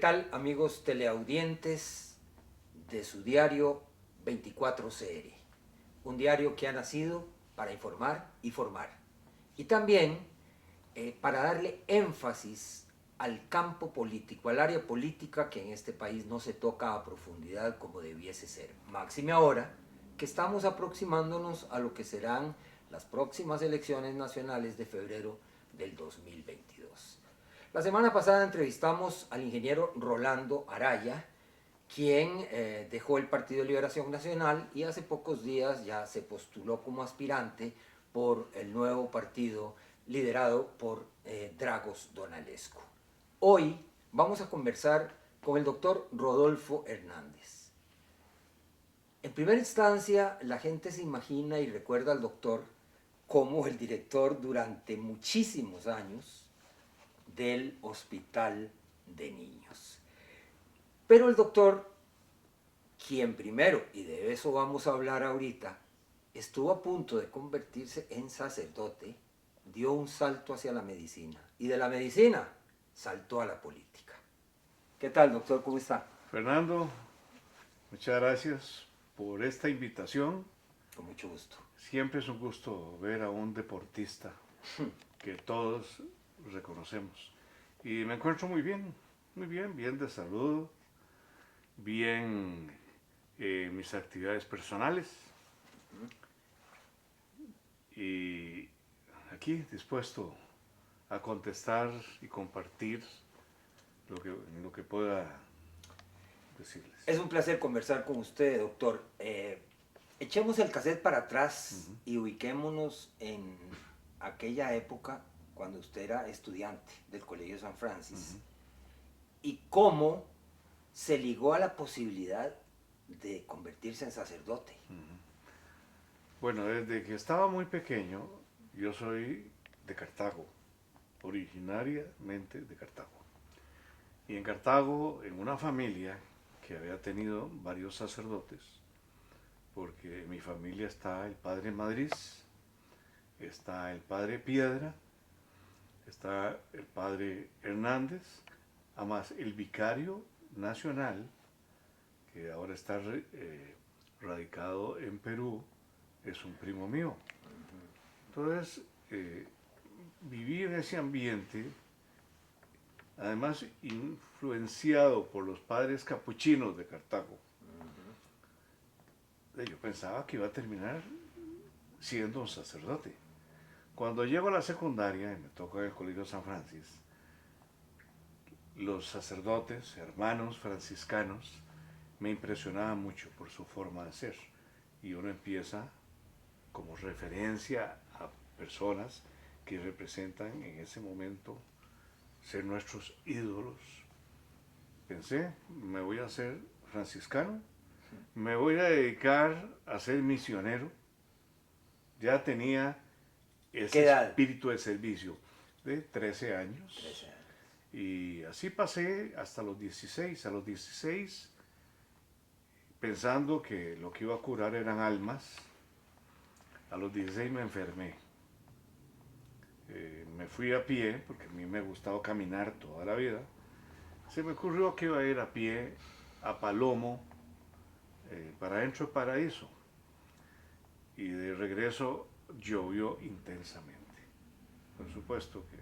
tal, amigos teleaudientes de su diario 24CR? Un diario que ha nacido para informar y formar. Y también para darle énfasis al campo político, al área política que en este país no se toca a profundidad como debiese ser. Máxime ahora que estamos aproximándonos a lo que serán las próximas elecciones nacionales de febrero del 2022. La semana pasada entrevistamos al ingeniero Rolando Araya, quien dejó el Partido de Liberación Nacional y hace pocos días ya se postuló como aspirante por el nuevo partido liderado por Dragos Donalescu. Hoy vamos a conversar con el doctor Rodolfo Hernández. En primera instancia, la gente se imagina y recuerda al doctor como el director durante muchísimos años del Hospital de Niños. Pero el doctor, quien primero, y de eso vamos a hablar ahorita, estuvo a punto de convertirse en sacerdote, dio un salto hacia la medicina. Y de la medicina saltó a la política. ¿Qué tal, doctor? ¿Cómo está? Fernando, muchas gracias por esta invitación. Con mucho gusto. Siempre es un gusto ver a un deportista que todos reconocemos. Y me encuentro muy bien, bien de salud, bien mis actividades personales. Y aquí dispuesto a contestar y compartir lo que pueda decirles. Es un placer conversar con usted, doctor. Echemos el cassette para atrás y ubiquémonos en aquella época cuando usted era estudiante del Colegio San Francisco y cómo se ligó a la posibilidad de convertirse en sacerdote. Bueno, desde que estaba muy pequeño, yo soy de Cartago, originariamente de Cartago. Y en Cartago, en una familia que había tenido varios sacerdotes, porque en mi familia está el padre Madrid, está el padre Piedra, está el padre Hernández, además el vicario nacional, que ahora está radicado en Perú, es un primo mío. Entonces, viví en ese ambiente, además influenciado por los padres capuchinos de Cartago. Yo pensaba que iba a terminar siendo un sacerdote. Cuando llego a la secundaria y me toca en el Colegio San Francisco, los sacerdotes, hermanos franciscanos, me impresionaban mucho por su forma de ser. Y uno empieza como referencia a personas que representan en ese momento ser nuestros ídolos. Pensé, me voy a hacer franciscano, me voy a dedicar a ser misionero. Ya tenía ese espíritu de servicio de 13 años. 13 años. Y así pasé hasta los 16. A los 16, pensando que lo que iba a curar eran almas, a los 16 me enfermé. Me fui a pie, porque a mí me ha gustado caminar toda la vida. Se me ocurrió que iba a ir a pie a Palomo, para adentro del paraíso. Y de regreso llovió intensamente. Por supuesto que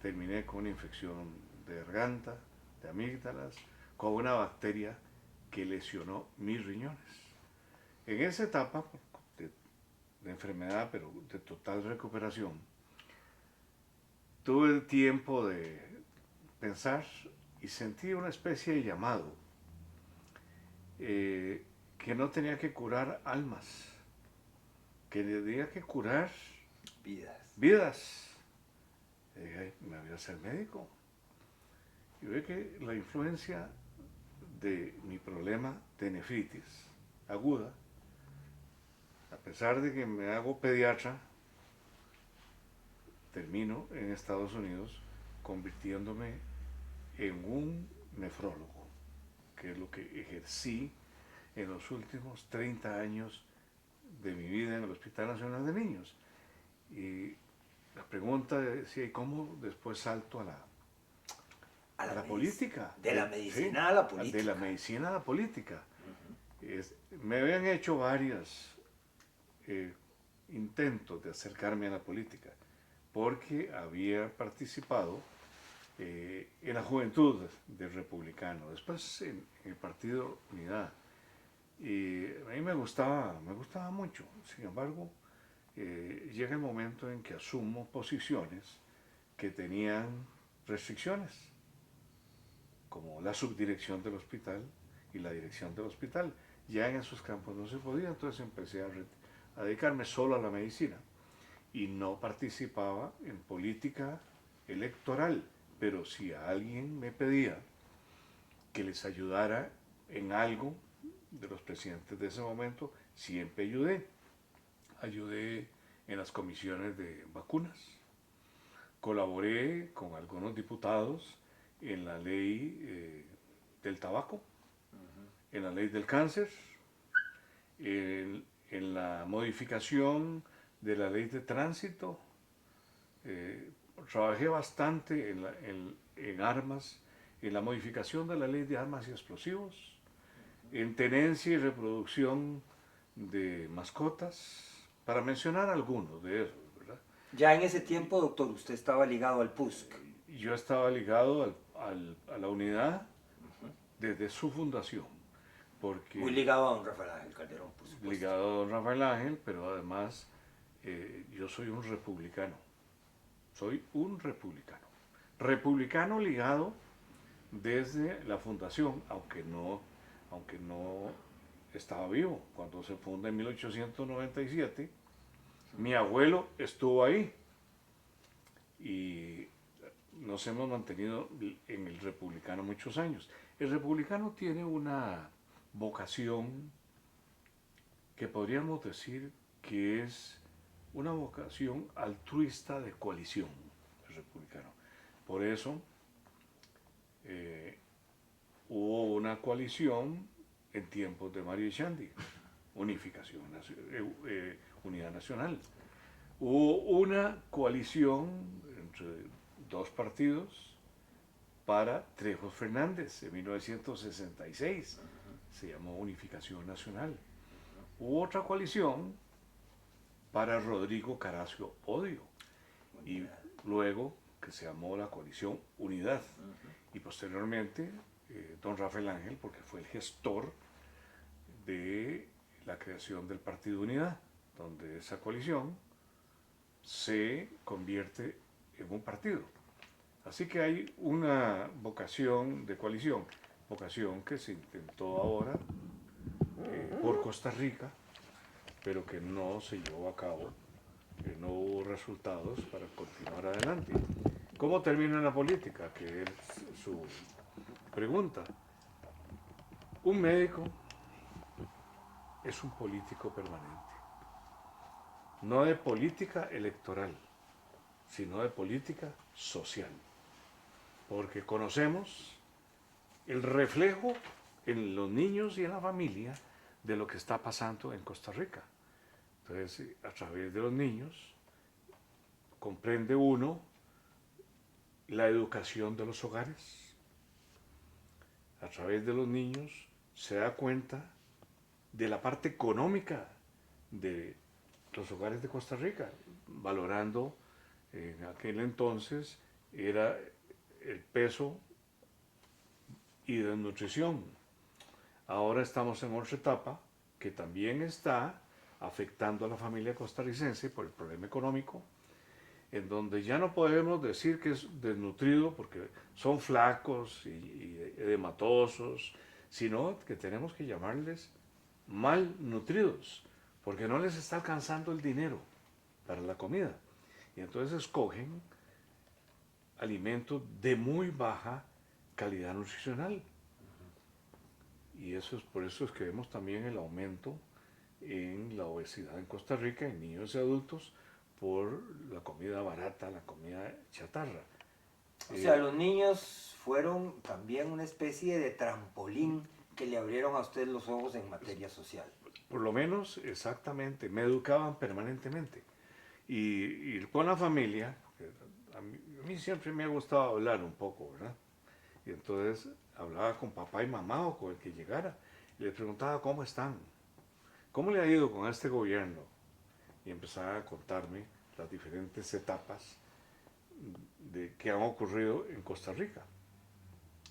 terminé con una infección de garganta, de amígdalas, con una bacteria que lesionó mis riñones. En esa etapa de enfermedad, pero de total recuperación, tuve el tiempo de pensar y sentí una especie de llamado, que no tenía que curar almas, que tenía que curar vidas. Me voy a ser médico. Y ve que la influencia de mi problema de nefritis aguda, a pesar de que me hago pediatra, termino en Estados Unidos convirtiéndome en un nefrólogo, que es lo que ejercí en los últimos 30 años de mi vida en el Hospital Nacional de Niños. Y la pregunta decía, ¿y cómo después salto A la política. De la medicina a la política. De la medicina a la política. Me habían hecho varios intentos de acercarme a la política, porque había participado en la juventud del republicano, después en el Partido Unidad. Y a mí me gustaba mucho. Sin embargo, llega el momento en que asumo posiciones que tenían restricciones, como la subdirección del hospital y la dirección del hospital. Ya en esos campos no se podía, entonces empecé a dedicarme solo a la medicina y no participaba en política electoral, pero si alguien me pedía que les ayudara en algo de los presidentes de ese momento, siempre ayudé. Ayudé en las comisiones de vacunas, colaboré con algunos diputados en la ley del tabaco, en la ley del cáncer, en la modificación de la ley de tránsito. Trabajé bastante en armas, en la modificación de la ley de armas y explosivos, en tenencia y reproducción de mascotas, para mencionar algunos de esos, ¿verdad? Ya en ese tiempo, doctor, usted estaba ligado al PUSC. Yo estaba ligado a la unidad desde su fundación. Porque muy ligado a don Rafael Ángel Calderón, por supuesto. Ligado a don Rafael Ángel, pero además yo soy un republicano. Soy un republicano. Republicano ligado desde la fundación, aunque no estaba vivo. Cuando se funda en 1897, mi abuelo estuvo ahí y nos hemos mantenido en el republicano muchos años. El republicano tiene una vocación que podríamos decir que es una vocación altruista de coalición, el republicano. Por eso hubo una coalición en tiempos de Mario Echandi, Unidad Nacional. Hubo una coalición entre dos partidos para Trejos Fernández en 1966, se llamó Unificación Nacional. Hubo otra coalición para Rodrigo Caracio Odio y luego que se llamó la coalición Unidad y posteriormente don Rafael Ángel, porque fue el gestor de la creación del Partido Unidad, donde esa coalición se convierte en un partido. Así que hay una vocación de coalición, vocación que se intentó ahora por Costa Rica, pero que no se llevó a cabo, que no hubo resultados para continuar adelante. ¿Cómo termina la política? Que es su pregunta. Un médico es un político permanente, no de política electoral, sino de política social, porque conocemos el reflejo en los niños y en la familia de lo que está pasando en Costa Rica. Entonces, a través de los niños comprende uno la educación de los hogares. A través de los niños se da cuenta de la parte económica de los hogares de Costa Rica, valorando en aquel entonces era el peso y desnutrición. Ahora estamos en otra etapa que también está afectando a la familia costarricense por el problema económico, en donde ya no podemos decir que es desnutrido porque son flacos y edematosos, sino que tenemos que llamarles malnutridos, porque no les está alcanzando el dinero para la comida. Y entonces escogen alimentos de muy baja calidad nutricional. Y por eso es que vemos también el aumento en la obesidad en Costa Rica, en niños y adultos, por la comida barata, la comida chatarra. O sea, los niños fueron también una especie de trampolín que le abrieron a usted los ojos en materia social. Por lo menos, exactamente, me educaban permanentemente. Y con la familia, a mí siempre me ha gustado hablar un poco, ¿verdad? Y entonces hablaba con papá y mamá o con el que llegara y les preguntaba cómo están, cómo le ha ido con este gobierno. Y empezaba a contarme las diferentes etapas que han ocurrido en Costa Rica.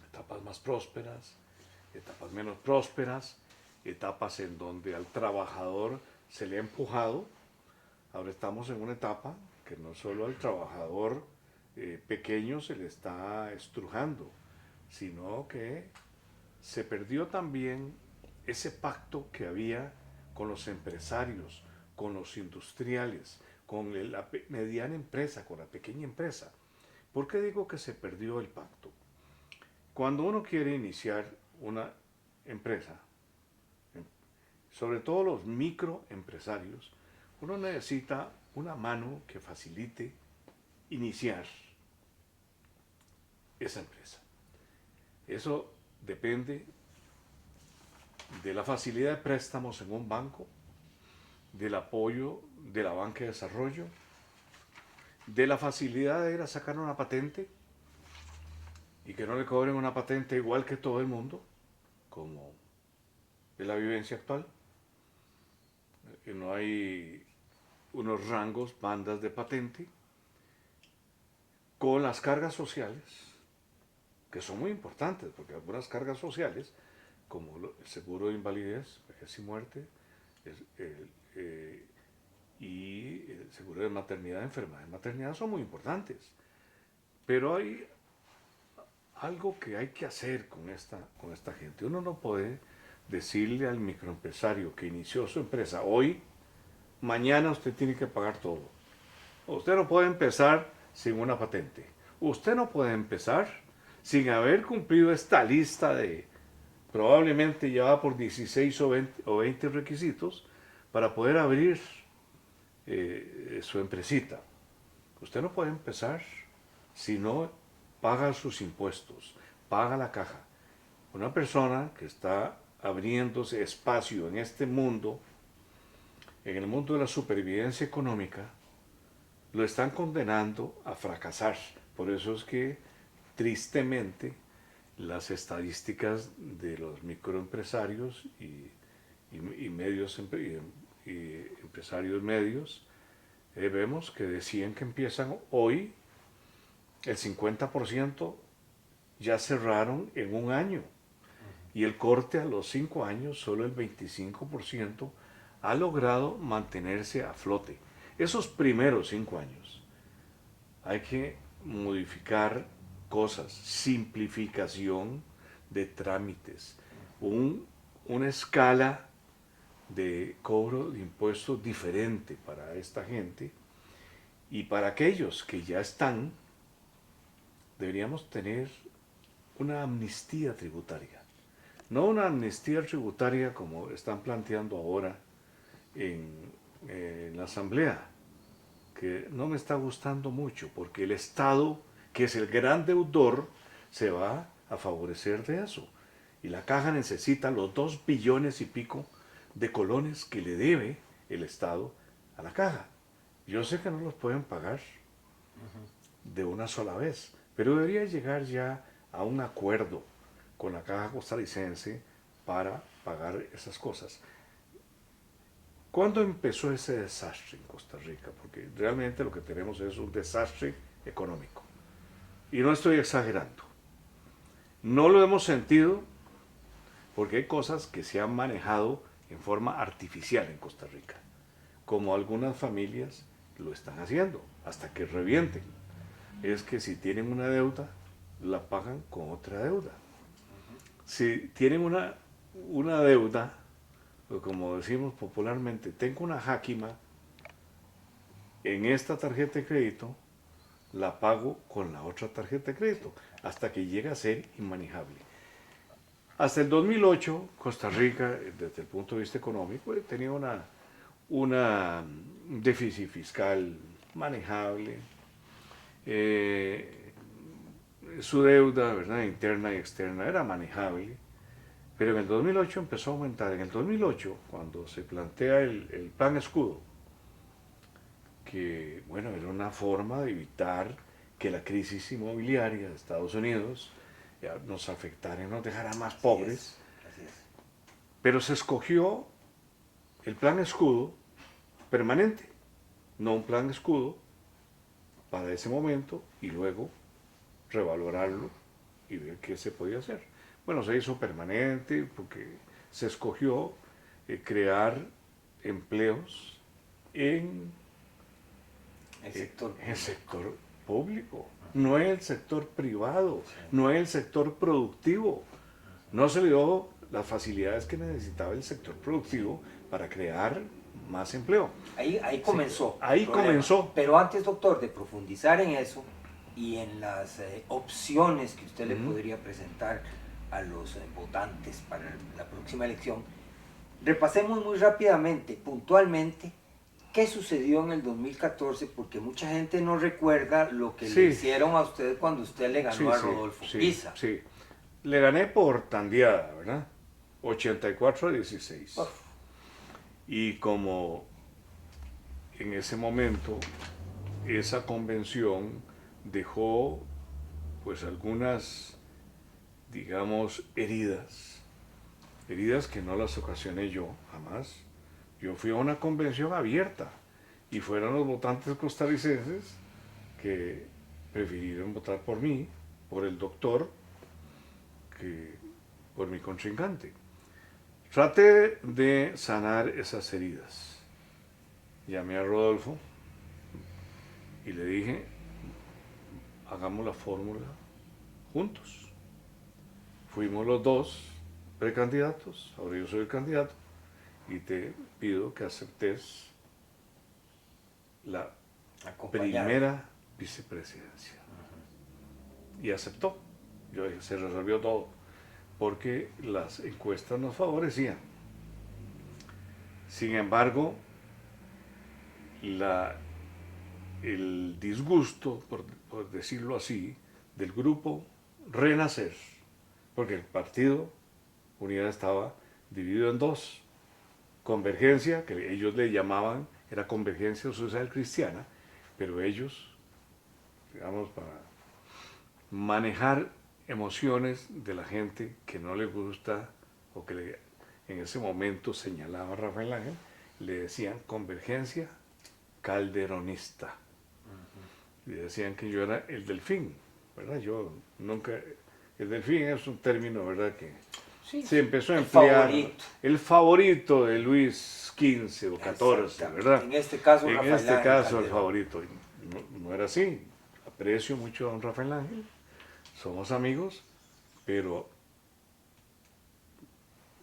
Etapas más prósperas, etapas menos prósperas, etapas en donde al trabajador se le ha empujado. Ahora estamos en una etapa que no solo al trabajador pequeño se le está estrujando, sino que se perdió también ese pacto que había con los empresarios, con los industriales, con la mediana empresa, con la pequeña empresa. ¿Por qué digo que se perdió el pacto? Cuando uno quiere iniciar una empresa, sobre todo los microempresarios, uno necesita una mano que facilite iniciar esa empresa. Eso depende de la facilidad de préstamos en un banco, del apoyo de la banca de desarrollo, de la facilidad de ir a sacar una patente y que no le cobren una patente igual que todo el mundo, como es la vivencia actual. Que no hay unos rangos, bandas de patente, con las cargas sociales, que son muy importantes, porque algunas cargas sociales, como el seguro de invalidez, vejez y muerte, y el seguro de maternidad, enfermedad y maternidad son muy importantes. Pero hay algo que hay que hacer con esta gente. Uno no puede decirle al microempresario que inició su empresa hoy, mañana usted tiene que pagar todo. Usted no puede empezar sin una patente. Usted no puede empezar sin haber cumplido esta lista de probablemente ya va por 16 o 20 requisitos para poder abrir su empresita. Usted no puede empezar si no paga sus impuestos, paga la caja. Una persona que está abriéndose espacio en este mundo, en el mundo de la supervivencia económica, lo están condenando a fracasar. Por eso es que, tristemente, las estadísticas de los microempresarios y empresarios medios, vemos que decían que empiezan hoy, el 50% ya cerraron en un año. Y el corte a los 5 años, solo el 25% ha logrado mantenerse a flote. Esos primeros 5 años hay que modificar cosas, simplificación de trámites, una escala de cobro de impuestos diferente para esta gente, y para aquellos que ya están, deberíamos tener una amnistía tributaria. No una amnistía tributaria como están planteando ahora en la Asamblea, que no me está gustando mucho, porque el Estado, que es el gran deudor, se va a favorecer de eso. Y la caja necesita los 2 billones y pico de colones que le debe el Estado a la caja. Yo sé que no los pueden pagar de una sola vez, pero debería llegar ya a un acuerdo con la caja costarricense para pagar esas cosas. ¿Cuándo empezó ese desastre en Costa Rica? Porque realmente lo que tenemos es un desastre económico. Y no estoy exagerando. No lo hemos sentido porque hay cosas que se han manejado en forma artificial en Costa Rica, como algunas familias lo están haciendo, hasta que revienten. Es que si tienen una deuda, la pagan con otra deuda. Si tienen una deuda, o como decimos popularmente, tengo una jáquima en esta tarjeta de crédito, la pago con la otra tarjeta de crédito, hasta que llega a ser inmanejable. Hasta el 2008, Costa Rica, desde el punto de vista económico, tenía un déficit fiscal manejable. Su deuda, ¿verdad?, interna y externa era manejable. Pero en el 2008 empezó a aumentar. En el 2008, cuando se plantea el plan escudo, que bueno, era una forma de evitar que la crisis inmobiliaria de Estados Unidos ya nos afectara y nos dejara más pobres. Así es. Pero se escogió el plan escudo permanente, no un plan escudo para ese momento y luego revalorarlo y ver qué se podía hacer. Bueno, se hizo permanente porque se escogió crear empleos en el sector público, no en el sector privado, no en el sector productivo. No se le dio las facilidades que necesitaba el sector productivo para crear más empleo. Ahí comenzó. Sí, ahí comenzó. Pero antes, doctor, de profundizar en eso y en las opciones que usted le podría presentar a los votantes para la próxima elección, repasemos muy rápidamente, puntualmente, qué sucedió en el 2014, porque mucha gente no recuerda lo que le hicieron a usted cuando usted le ganó a Rodolfo Pisa. Sí, le gané por tandeada, ¿verdad? 84-16. Y como en ese momento esa convención dejó pues algunas, digamos, heridas que no las ocasioné yo, jamás. Yo fui a una convención abierta y fueron los votantes costarricenses que prefirieron votar por mí, por el doctor, que por mi contrincante. Traté de sanar esas heridas. Llamé a Rodolfo y le dije, hagamos la fórmula juntos. Fuimos los dos precandidatos, ahora yo soy el candidato, y te pido que aceptes la primera vicepresidencia. Y aceptó. Yo dije, se resolvió todo, porque las encuestas nos favorecían. Sin embargo, el disgusto, por decirlo así, del grupo Renacer, porque el partido Unidad estaba dividido en dos. Convergencia, que ellos le llamaban, era Convergencia Social Cristiana, pero ellos, digamos, para manejar emociones de la gente que no le gusta o que en ese momento señalaba a Rafael Ángel, le decían Convergencia Calderonista. Y decían que yo era el delfín, ¿verdad? Yo nunca... El delfín es un término, ¿verdad?, que se empezó a emplear. El favorito de Luis XV o XIV, ¿verdad? En este caso, en Rafael este Ángel caso Calderón. el favorito. No era así. Aprecio mucho a don Rafael Ángel, somos amigos, pero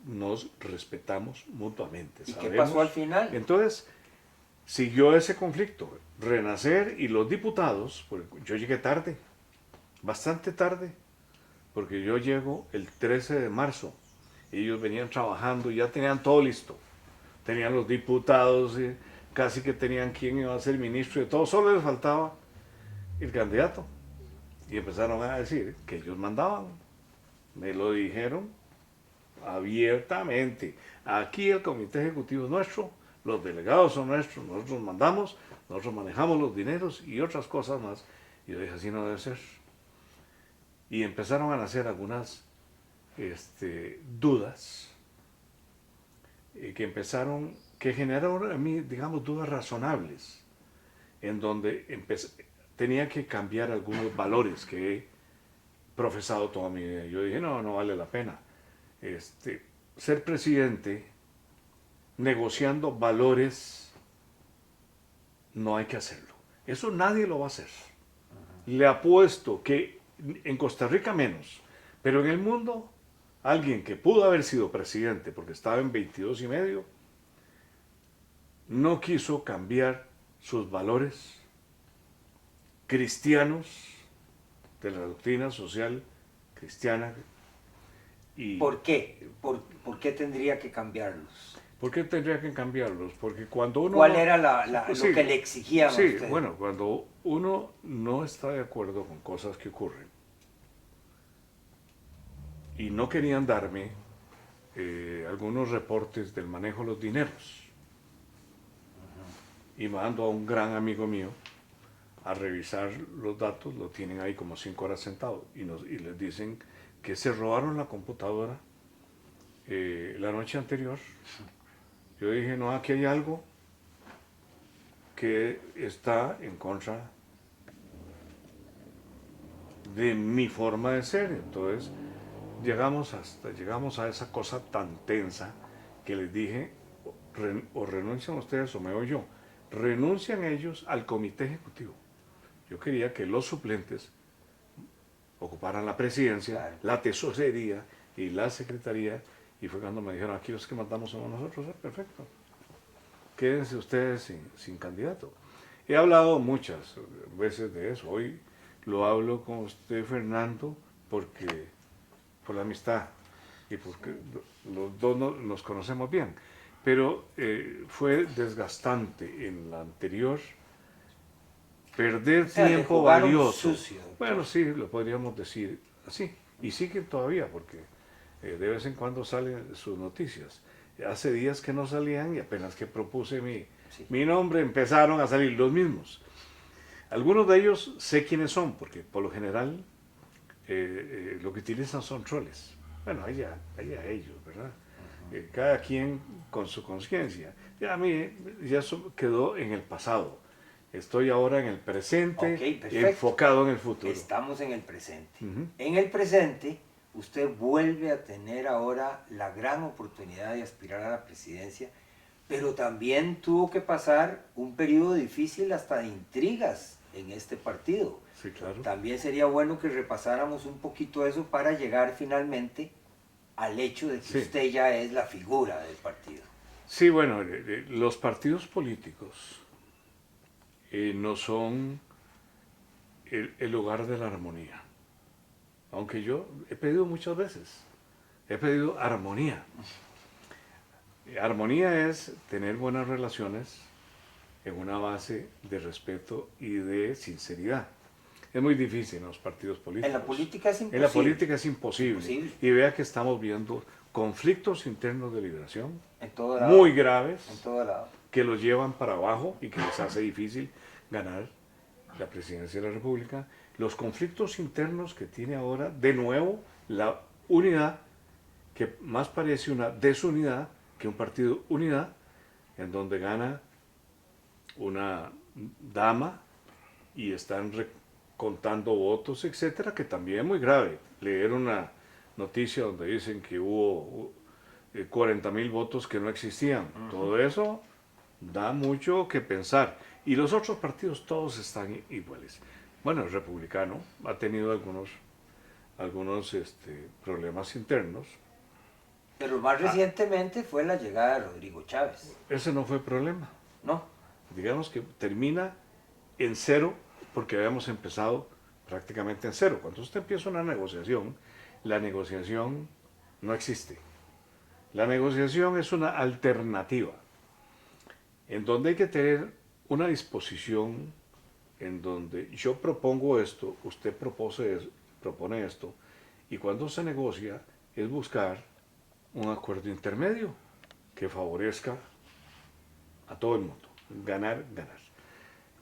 nos respetamos mutuamente. ¿Y ¿sabemos? qué pasó al final? Entonces, siguió ese conflicto. Renacer y los diputados, porque yo llegué tarde, bastante tarde, porque yo llego el 13 de marzo. Ellos venían trabajando, ya tenían todo listo. Tenían los diputados, casi que tenían quién iba a ser ministro de todo, solo les faltaba el candidato. Y empezaron a decir que ellos mandaban. Me lo dijeron abiertamente. Aquí el comité ejecutivo es nuestro, los delegados son nuestros, nosotros mandamos, nosotros manejamos los dineros y otras cosas más. Y yo dije, así no debe ser. Y empezaron a nacer algunas dudas que generaron en mí, digamos, dudas razonables, en donde tenía que cambiar algunos valores que he profesado toda mi vida. Yo dije, no vale la pena. Ser presidente negociando valores, no hay que hacerlo. Eso nadie lo va a hacer. Le apuesto que en Costa Rica menos, pero en el mundo, alguien que pudo haber sido presidente porque estaba en 22 y medio, no quiso cambiar sus valores cristianos de la doctrina social cristiana. Y ¿Por qué? ¿Por qué tendría que cambiarlos? ¿Por qué tendría que cambiarlos? Porque cuando uno... ¿Cuál era lo que le exigían a usted? Bueno, cuando uno no está de acuerdo con cosas que ocurren y no querían darme algunos reportes del manejo de los dineros, y mando a un gran amigo mío a revisar los datos, lo tienen ahí como 5 horas sentado y les dicen que se robaron la computadora la noche anterior. Yo dije, no, aquí hay algo que está en contra de mi forma de ser. Entonces llegamos a esa cosa tan tensa que les dije, o renuncian ustedes o me voy yo. Renuncian ellos al comité ejecutivo. Yo quería que los suplentes ocuparan la presidencia, Claro. la tesorería y la secretaría, y fue cuando me dijeron, aquí los que mandamos somos nosotros. Perfecto, quédense ustedes sin candidato. He hablado muchas veces de eso. Hoy lo hablo con usted, Fernando, por la amistad y porque los dos nos conocemos bien. Pero fue desgastante en la anterior perder O sea, le tiempo jugaron valioso. sucio, doctor. Bueno, sí, lo podríamos decir así. Y siguen todavía, porque de vez en cuando salen sus noticias. Hace días que no salían y apenas que propuse mi nombre empezaron a salir los mismos. Algunos de ellos sé quiénes son, porque por lo general lo que utilizan son troles. Bueno, allá ellos, ¿verdad? Cada quien con su conciencia. Ya a mí ya eso quedó en el pasado. Estoy ahora en el presente, enfocado en el futuro. Estamos en el presente. En el presente, usted vuelve a tener ahora la gran oportunidad de aspirar a la presidencia, pero también tuvo que pasar un periodo difícil hasta de intrigas en este partido. Sí, claro. También sería bueno que repasáramos un poquito eso para llegar finalmente al hecho de que Sí. usted ya es la figura del partido. Sí, bueno, los partidos políticos no son el lugar de la armonía. Aunque yo he pedido muchas veces, he pedido armonía. Armonía es tener buenas relaciones en una base de respeto y de sinceridad. Es muy difícil en los partidos políticos. En la política es imposible. En la política es imposible. Y vea que estamos viendo conflictos internos de liberación en todo lado, muy graves en todo lado, que los llevan para abajo y que les hace difícil ganar la presidencia de la República. Los conflictos internos que tiene ahora, de nuevo, la unidad, que más parece una desunidad que un partido unidad, en donde gana una dama y están contando votos, etcétera, que también es muy grave. Leer una noticia donde dicen que hubo 40.000 votos que no existían. Todo eso da mucho que pensar. Y los otros partidos todos están iguales. Bueno, el republicano ha tenido algunos problemas internos. Pero más recientemente fue la llegada de Rodrigo Chávez. Ese no fue problema. No. Digamos que termina en cero porque habíamos empezado prácticamente en cero. Cuando usted empieza una negociación, la negociación no existe. La negociación es una alternativa en donde hay que tener una disposición en donde yo propongo esto, usted propone esto, y cuando se negocia es buscar un acuerdo intermedio que favorezca a todo el mundo, ganar, ganar.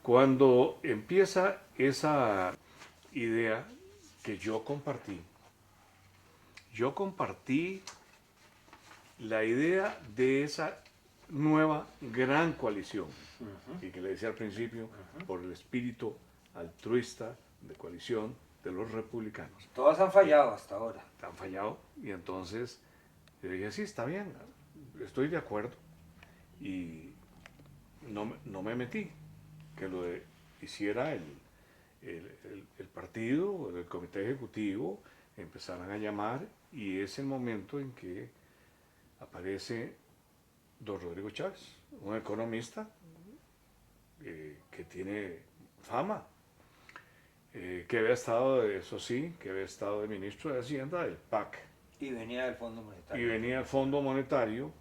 Cuando empieza esa idea que yo compartí la idea de esa nueva gran coalición, y que le decía al principio, por el espíritu altruista de coalición de los republicanos. Todas han fallado hasta ahora. Han fallado, y entonces yo dije, sí, está bien, estoy de acuerdo, y no me metí, que hiciera el partido, el comité ejecutivo, empezaran a llamar, y es el momento en que aparece don Rodrigo Chávez, un economista que tiene fama, que había estado, eso sí, que había estado de ministro de Hacienda del PAC. Y venía del Fondo Monetario. Y venía del Fondo Monetario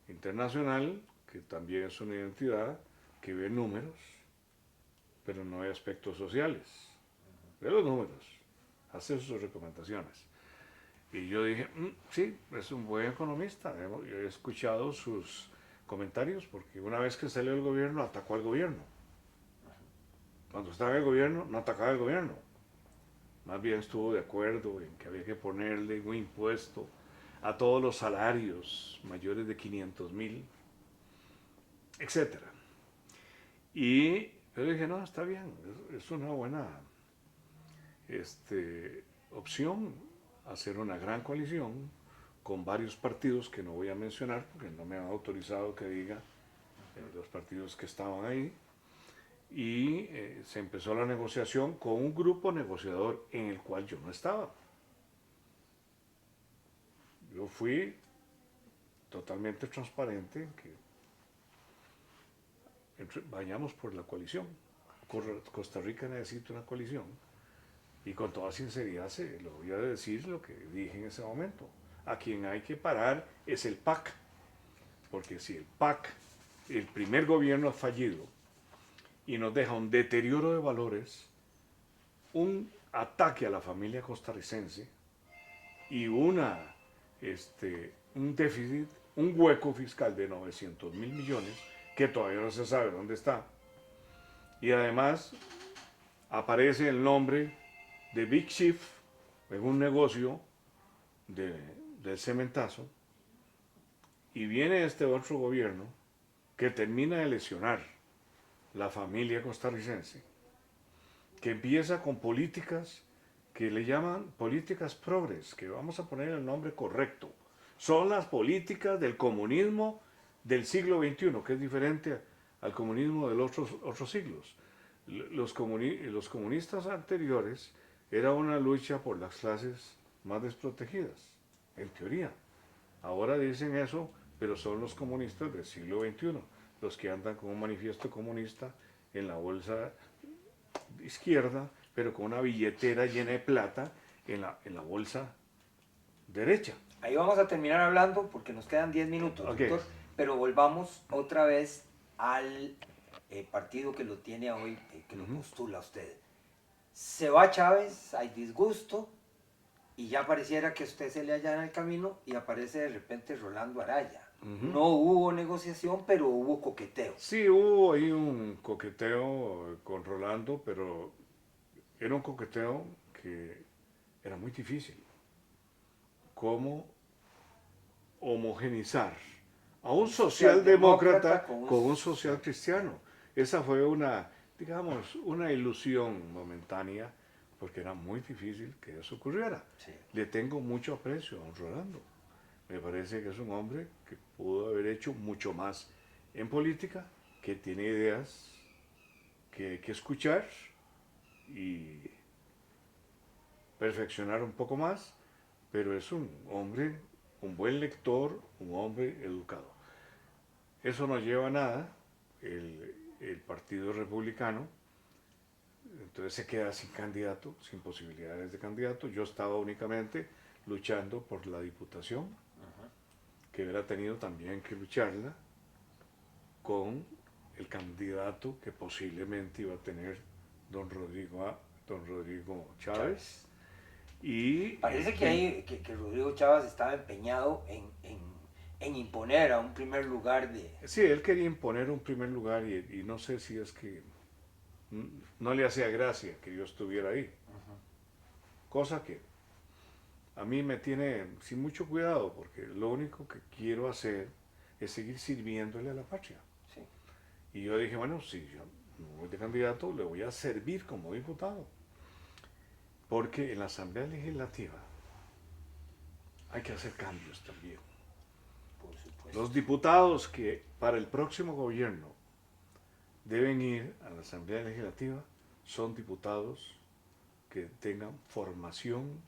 Internacional, que también es una identidad que ve números, pero no hay aspectos sociales. Ve los números, hace sus recomendaciones. Y yo dije, sí, es un buen economista. Yo he escuchado sus comentarios porque una vez que salió del gobierno, atacó al gobierno. Cuando estaba en el gobierno, no atacaba al gobierno. más bien estuvo de acuerdo en que había que ponerle un impuesto a todos los salarios mayores de 500.000, etcétera. Y yo dije, no, está bien, es una buena opción hacer una gran coalición con varios partidos que no voy a mencionar porque no me han autorizado que diga los partidos que estaban ahí. Y se empezó la negociación con un grupo negociador en el cual yo no estaba. Yo fui totalmente transparente en que vayamos por la coalición. Costa Rica necesita una coalición y con toda sinceridad se lo voy a decir lo que dije en ese momento. A quien hay que parar es el PAC, porque si el PAC, el primer gobierno ha fallido y nos deja un deterioro de valores, un ataque a la familia costarricense y un déficit, un hueco fiscal de 900.000 millones que todavía no se sabe dónde está. Y además aparece el nombre de Big Chief en un negocio del cementazo y viene este otro gobierno que termina de lesionar la familia costarricense, que empieza con políticas que le llaman políticas progres, que vamos a poner el nombre correcto. Son las políticas del comunismo del siglo XXI, que es diferente al comunismo de los otros siglos. Los comunistas anteriores era una lucha por las clases más desprotegidas, en teoría. Ahora dicen eso, pero son los comunistas del siglo XXI, los que andan con un manifiesto comunista en la bolsa izquierda, pero con una billetera llena de plata en la bolsa derecha. Ahí vamos a terminar hablando porque nos quedan 10 minutos, Okay. doctor, pero volvamos otra vez al partido que lo tiene hoy, que lo postula usted. Se va Chávez, hay disgusto, y ya pareciera que a usted se le allana el camino y aparece de repente Rolando Araya. No hubo negociación, pero hubo coqueteo. Sí, hubo ahí un coqueteo con Rolando, pero era un coqueteo que era muy difícil. ¿Cómo homogenizar a un socialdemócrata con un social cristiano? Esa fue una, digamos, una ilusión momentánea, porque era muy difícil que eso ocurriera. Sí. Le tengo mucho aprecio a don Rolando. Me parece que es un hombre que pudo haber hecho mucho más en política, que tiene ideas que hay que escuchar y perfeccionar un poco más, pero es un hombre, un buen lector, un hombre educado. Eso no lleva a nada, el Partido Republicano, entonces se queda sin candidato, sin posibilidades de candidato. Yo estaba únicamente luchando por la diputación, que hubiera tenido también que lucharla con el candidato que posiblemente iba a tener don Rodrigo Chávez. Y parece que Rodrigo Chávez estaba empeñado en imponer a un primer lugar de... Sí, él quería imponer un primer lugar y no sé si es que no le hacía gracia que yo estuviera ahí. Cosa que a mí me tiene sin mucho cuidado, porque lo único que quiero hacer es seguir sirviéndole a la patria. Sí. Y yo dije, bueno, si yo no voy de candidato, le voy a servir como diputado. Porque en la Asamblea Legislativa hay que hacer cambios también. Por supuesto. Los diputados que para el próximo gobierno deben ir a la Asamblea Legislativa son diputados que tengan formación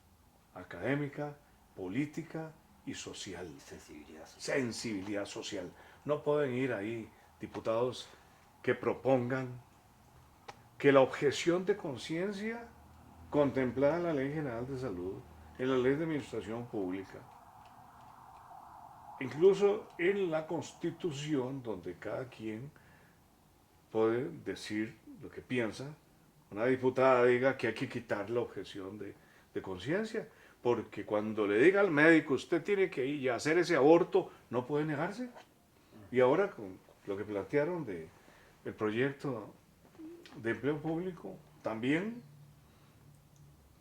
académica, política y social. Sensibilidad social. Sensibilidad social. No pueden ir ahí diputados que propongan que la objeción de conciencia contemplada en la Ley General de Salud, en la Ley de Administración Pública, incluso en la Constitución, donde cada quien puede decir lo que piensa, una diputada diga que hay que quitar la objeción de conciencia, porque cuando le diga al médico usted tiene que ir a hacer ese aborto, no puede negarse. Y ahora con lo que plantearon del proyecto de empleo público, también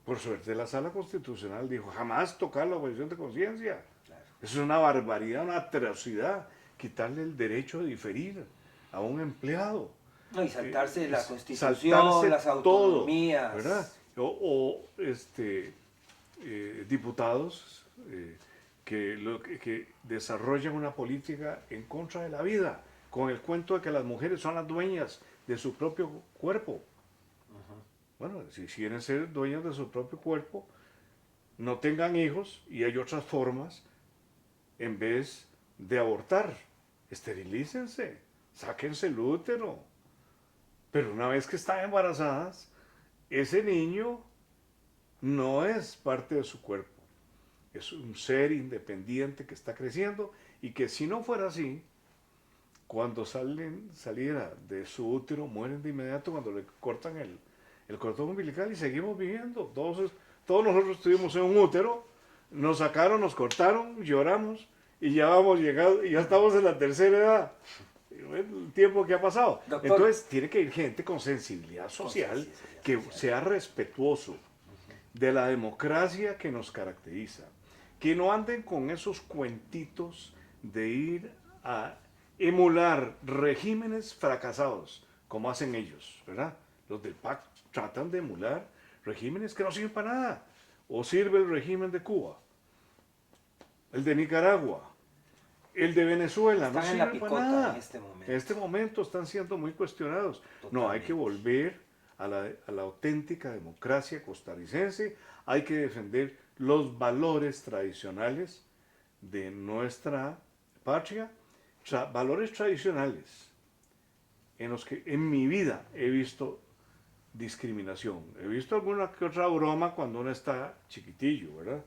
Por suerte la Sala Constitucional dijo, jamás tocar la objeción de conciencia. Claro. Eso es una barbaridad, una atrocidad, quitarle el derecho de diferir a un empleado. No, y saltarse la Constitución, Saltarse las todo, autonomías. ¿verdad? O diputados que desarrollan una política en contra de la vida, con el cuento de que las mujeres son las dueñas de su propio cuerpo. Bueno, si quieren ser dueñas de su propio cuerpo, no tengan hijos y hay otras formas en vez de abortar. Esterilícense, sáquense el útero. Pero una vez que están embarazadas, ese niño no es parte de su cuerpo. Es un ser independiente que está creciendo y que si no fuera así, cuando saliera de su útero, mueren de inmediato cuando le cortan el cordón umbilical y seguimos viviendo. Todos nosotros estuvimos en un útero, nos sacaron, nos cortaron, lloramos y ya vamos llegando, y ya estamos en la tercera edad. El tiempo que ha pasado. Doctor, entonces tiene que ir gente con sensibilidad social, que sea respetuoso de la democracia que nos caracteriza, que no anden con esos cuentitos de ir a emular regímenes fracasados, como hacen ellos, ¿verdad? Los del PAC tratan de emular regímenes que no sirven para nada. O sirve el régimen de Cuba, el de Nicaragua, el de Venezuela, no sirve para nada. En este momento están siendo muy cuestionados. Totalmente. No, hay que volver a la auténtica democracia costarricense, hay que defender los valores tradicionales de nuestra patria, valores tradicionales en los que en mi vida he visto discriminación. He visto alguna que otra broma cuando uno está chiquitillo, ¿verdad?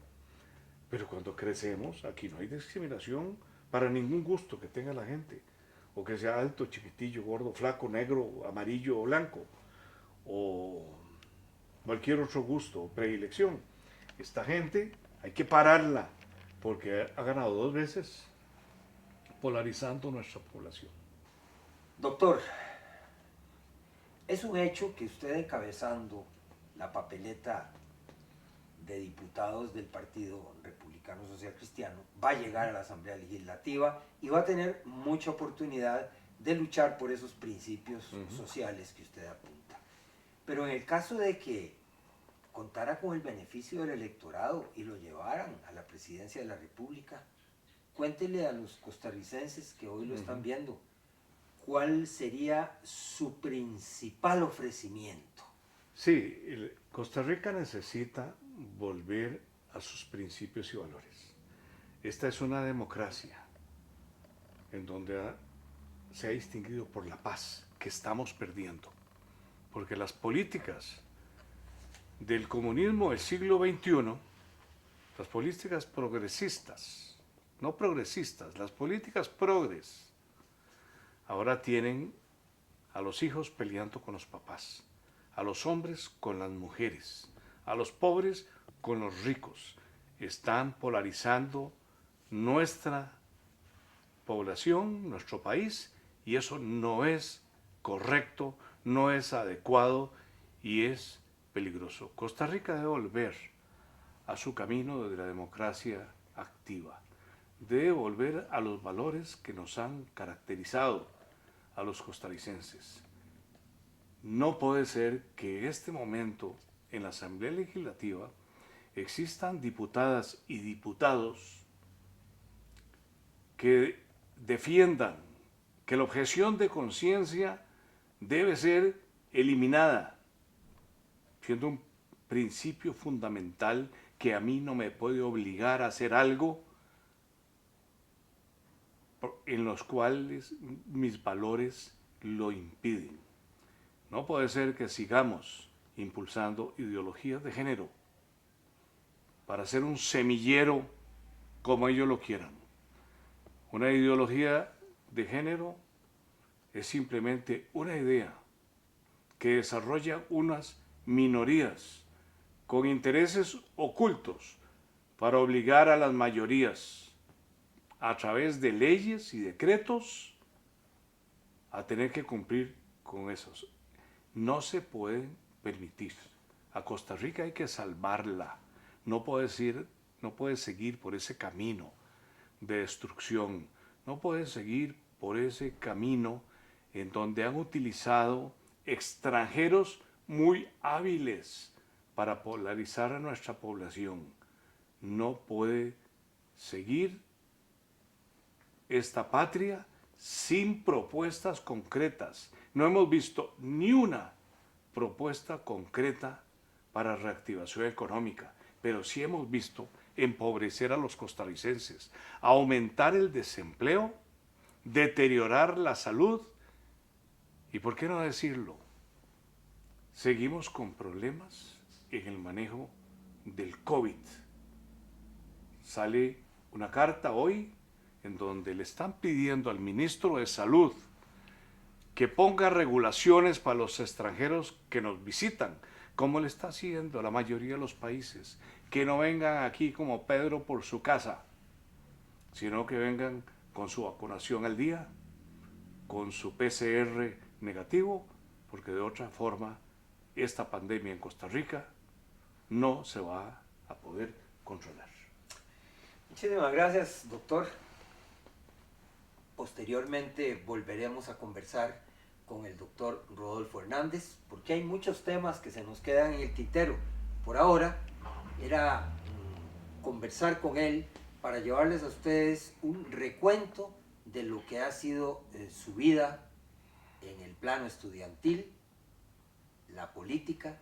Pero cuando crecemos, aquí no hay discriminación para ningún gusto que tenga la gente, o que sea alto, chiquitillo, gordo, flaco, negro, amarillo o blanco, o cualquier otro gusto o predilección. Esta gente hay que pararla, porque ha ganado 2 veces polarizando nuestra población. Doctor, es un hecho que usted, encabezando la papeleta de diputados del Partido Republicano Social Cristiano, va a llegar a la Asamblea Legislativa y va a tener mucha oportunidad de luchar por esos principios sociales que usted apunta. Pero en el caso de que contara con el beneficio del electorado y lo llevaran a la presidencia de la República, cuéntele a los costarricenses que hoy lo están viendo, ¿cuál sería su principal ofrecimiento? Sí, Costa Rica necesita volver a sus principios y valores. Esta es una democracia en donde se ha distinguido por la paz, que estamos perdiendo. Porque las políticas del comunismo del siglo XXI, las políticas progresistas, no progresistas, las políticas progres, ahora tienen a los hijos peleando con los papás, a los hombres con las mujeres, a los pobres con los ricos. Están polarizando nuestra población, nuestro país, y eso no es correcto, no es adecuado y es peligroso. Costa Rica debe volver a su camino de la democracia activa, debe volver a los valores que nos han caracterizado a los costarricenses. No puede ser que en este momento en la Asamblea Legislativa existan diputadas y diputados que defiendan que la objeción de conciencia debe ser eliminada, siendo un principio fundamental que a mí no me puede obligar a hacer algo en los cuales mis valores lo impiden. No puede ser que sigamos impulsando ideologías de género para hacer un semillero como ellos lo quieran. Una ideología de género es simplemente una idea que desarrolla unas minorías con intereses ocultos para obligar a las mayorías a través de leyes y decretos a tener que cumplir con esos. No se pueden permitir A Costa Rica hay que salvarla. No puede seguir por ese camino de destrucción. No puede seguir por ese camino en donde han utilizado extranjeros muy hábiles para polarizar a nuestra población. No puede seguir esta patria sin propuestas concretas. No hemos visto ni una propuesta concreta para reactivación económica, pero sí hemos visto empobrecer a los costarricenses, aumentar el desempleo, deteriorar la salud y, ¿por qué no decirlo? Seguimos con problemas en el manejo del COVID. Sale una carta hoy en donde le están pidiendo al ministro de Salud que ponga regulaciones para los extranjeros que nos visitan, como le está haciendo la mayoría de los países, que no vengan aquí como Pedro por su casa, sino que vengan con su vacunación al día, con su PCR negativo, porque de otra forma esta pandemia en Costa Rica no se va a poder controlar. Muchísimas gracias, doctor. Posteriormente volveremos a conversar con el doctor Rodolfo Hernández, porque hay muchos temas que se nos quedan en el tintero. Por ahora era conversar con él para llevarles a ustedes un recuento de lo que ha sido su vida en el plano estudiantil, la política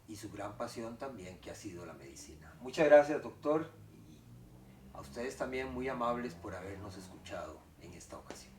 y su gran pasión también, que ha sido la medicina. Muchas gracias, doctor, y a ustedes también muy amables por habernos escuchado en esta ocasión.